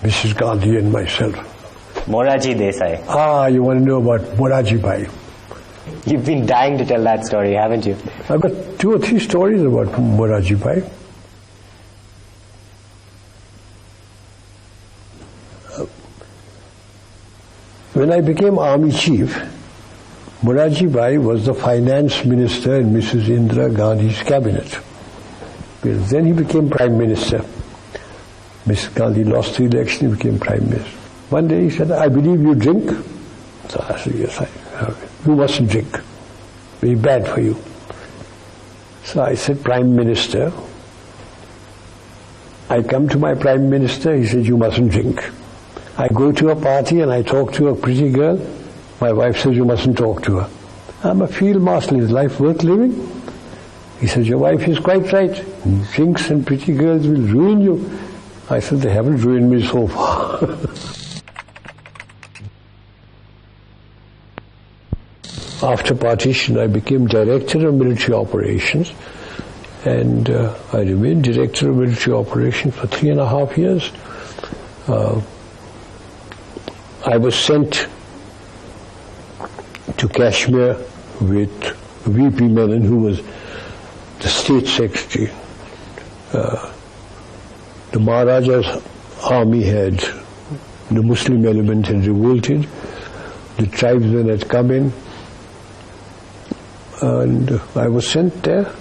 Mrs. Gandhi and myself. Morarji Desai. Ah, you want to know about Morarji Bhai? You've been dying to tell that story, haven't you? I've got 2 or 3 stories about Morarji Bhai. When I became army chief, Morarji Bhai was the finance minister in Mrs. Indira Gandhi's cabinet. Then he became prime minister. Mrs. Gandhi lost the election, he became prime minister. One day he said, I believe you drink. So I said, yes, I have. You mustn't drink. Very bad for you. So I said, Prime Minister. I come to my Prime Minister, he said, you mustn't drink. I go to a party and I talk to a pretty girl. My wife says, you mustn't talk to her. I'm a field marshal, is life worth living? He says, your wife is quite right. Drinks and pretty girls will ruin you. I said, they haven't ruined me so far. After partition, I became director of military operations, and I remained director of military operations for 3.5 years. I was sent to Kashmir with VP Menon, who was the state secretary. The Maharaja's army had, the Muslim element had revolted, the tribesmen had come in, and I was sent there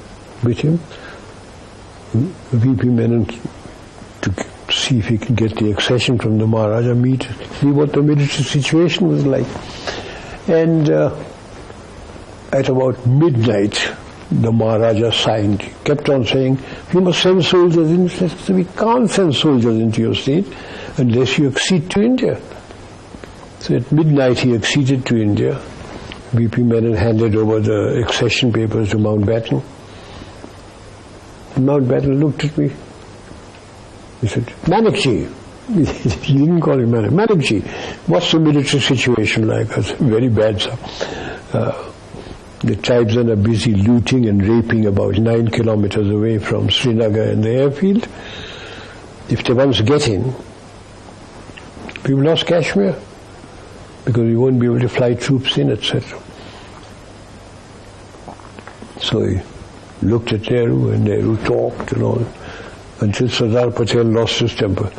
with him, VP Menon, to see if he could get the accession from the Maharaja, see what the military situation was like. And at about midnight, the Maharaja signed. He kept on saying, you must send soldiers in. He said, we can't send soldiers into your state unless you accede to India. So at midnight he acceded to India. VP Menon handed over the accession papers to Mountbatten. Mountbatten looked at me. He said, Manekji. He didn't call him Manek. Manekji, what's the military situation like? I said, very bad, sir. The tribesmen are busy looting and raping about 9 kilometers away from Srinagar and the airfield. If they once get in, we've lost Kashmir, because we won't be able to fly troops in, etc. So he looked at Nehru, and Nehru talked and all, until Sardar Patel lost his temper.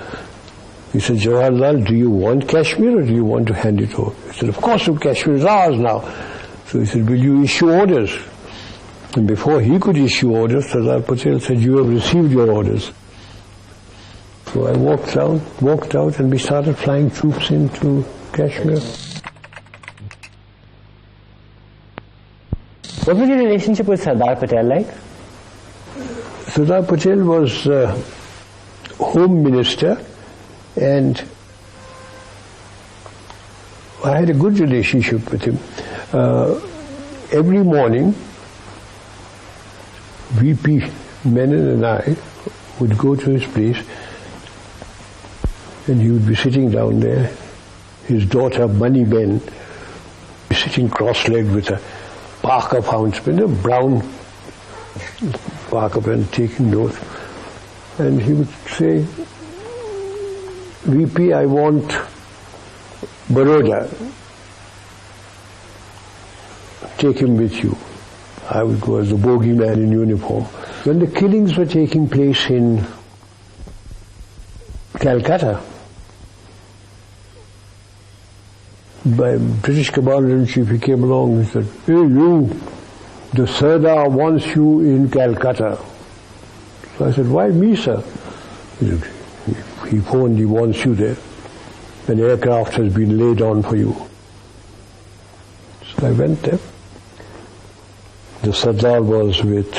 He said, Jawaharlal, do you want Kashmir or do you want to hand it over? He said, of course, Kashmir is ours now. So he said, will you issue orders? And before he could issue orders, Sardar Patel said, you have received your orders. So I walked out, and we started flying troops into Kashmir. What was your relationship with Sardar Patel like? Sardar Patel was Home Minister, and I had a good relationship with him. Every morning, VP Menon and I would go to his place, and he would be sitting down there. His daughter, Mani Ben, sitting cross-legged with a Parker fountain pen, a brown Parker pen, taking notes. And he would say, VP, I want Baroda. Take him with you. I would go as the bogeyman in uniform. When the killings were taking place in Calcutta, by British Commander-in-Chief, he came along and said, hey you, the Sardar wants you in Calcutta. So I said, why me, sir? He said, he phoned, he wants you there. An aircraft has been laid on for you. So I went there. The Sardar was with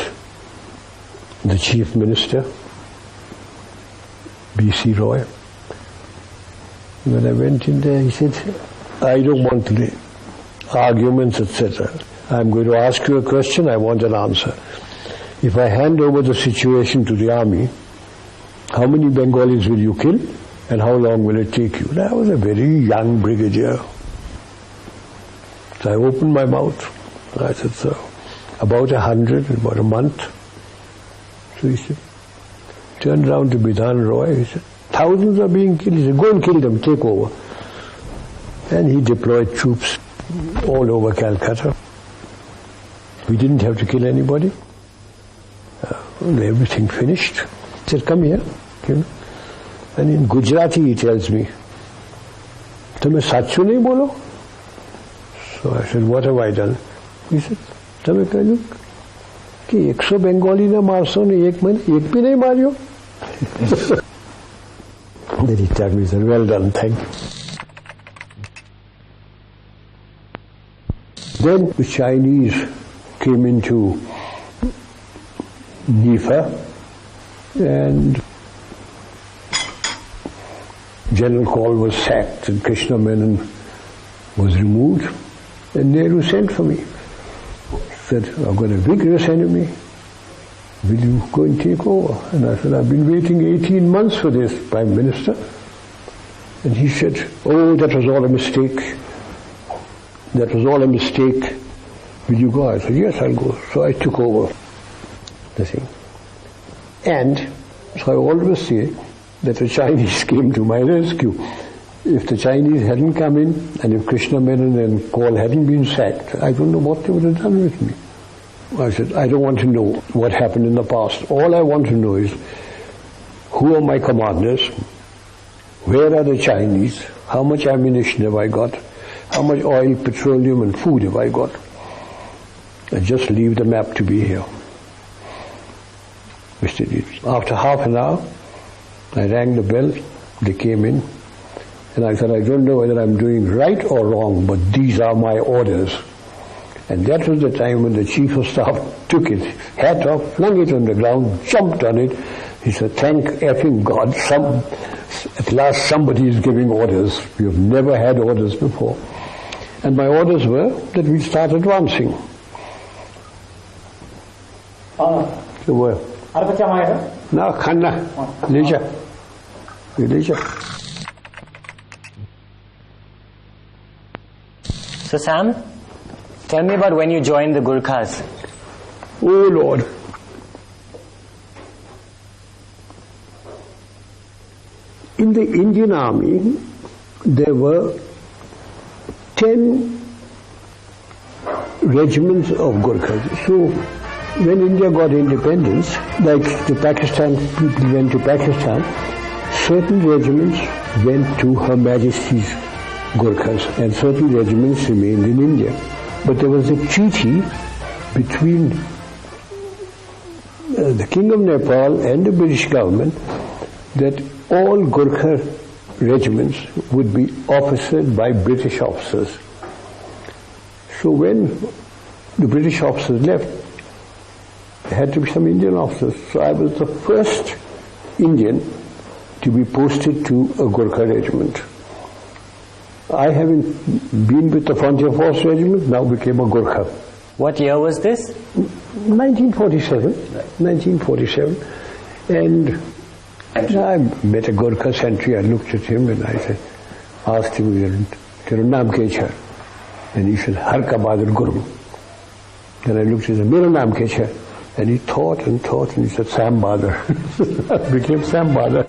the Chief Minister, B.C. Roy. When I went in there, he said, I don't want arguments, etc. I'm going to ask you a question, I want an answer. If I hand over the situation to the army, how many Bengalis will you kill, and how long will it take you? And I was a very young brigadier. So I opened my mouth. I said, sir, about 100 in about a month. So he said, turned round to Bidhan Roy, he said, Thousands are being killed. He said, go and kill them, take over. And he deployed troops all over Calcutta. We didn't have to kill anybody. Everything finished. He said, come here. And in Gujarati he tells me, "Tumhe sachu nahi bolo?" So I said, what have I done? He said, "Tumhe kahlu ki 100 Bengali na marso ne ek bhi nahi maryo." Then he told me, he said, well done, thank you. Then the Chinese came into Nifa and General Kaul was sacked and Krishna Menon was removed, and Nehru sent for me. He said, I've got a vigorous enemy. Will you go and take over? And I said, I've been waiting 18 months for this, Prime Minister. And he said, oh, that was all a mistake. That was all a mistake. Will you go? I said, yes, I'll go. So I took over the thing. And so I always say that the Chinese came to my rescue. If the Chinese hadn't come in, and if Krishna Menon and Kaul hadn't been sacked, I don't know what they would have done with me. I said, I don't want to know what happened in the past. All I want to know is, who are my commanders? Where are the Chinese? How much ammunition have I got? How much oil, petroleum and food have I got? I just leave the map to be here. Mr. D. After half an hour, I rang the bell, they came in, and I said, I don't know whether I'm doing right or wrong, but these are my orders. And that was the time when the Chief of Staff took it, hat off, flung it on the ground, jumped on it. He said, thank effing God, at last somebody is giving orders. We have never had orders before. And my orders were that we start advancing. So where? No, Khanna, Leja. So Sam, tell me about when you joined the Gurkhas. Oh Lord. In the Indian Army, there were 10 regiments of Gurkhas. So when India got independence, like the Pakistan, people went to Pakistan, certain regiments went to Her Majesty's Gurkhas and certain regiments remained in India. But there was a treaty between the King of Nepal and the British government that all Gurkha regiments would be officered by British officers. So when the British officers left, there had to be some Indian officers. So I was the first Indian to be posted to a Gurkha regiment. I, having been with the Frontier Force Regiment, now became a Gurkha. What year was this? 1947. 1947. And I met a Gurkha sentry. I looked at him and I said, asked him, Tera naam kya hai? And he said, Har ka Bahadur Guru. Then I looked at him, Mera naam kya hai? And he thought and he said, Sam Bahadur. I became Sam Bahadur.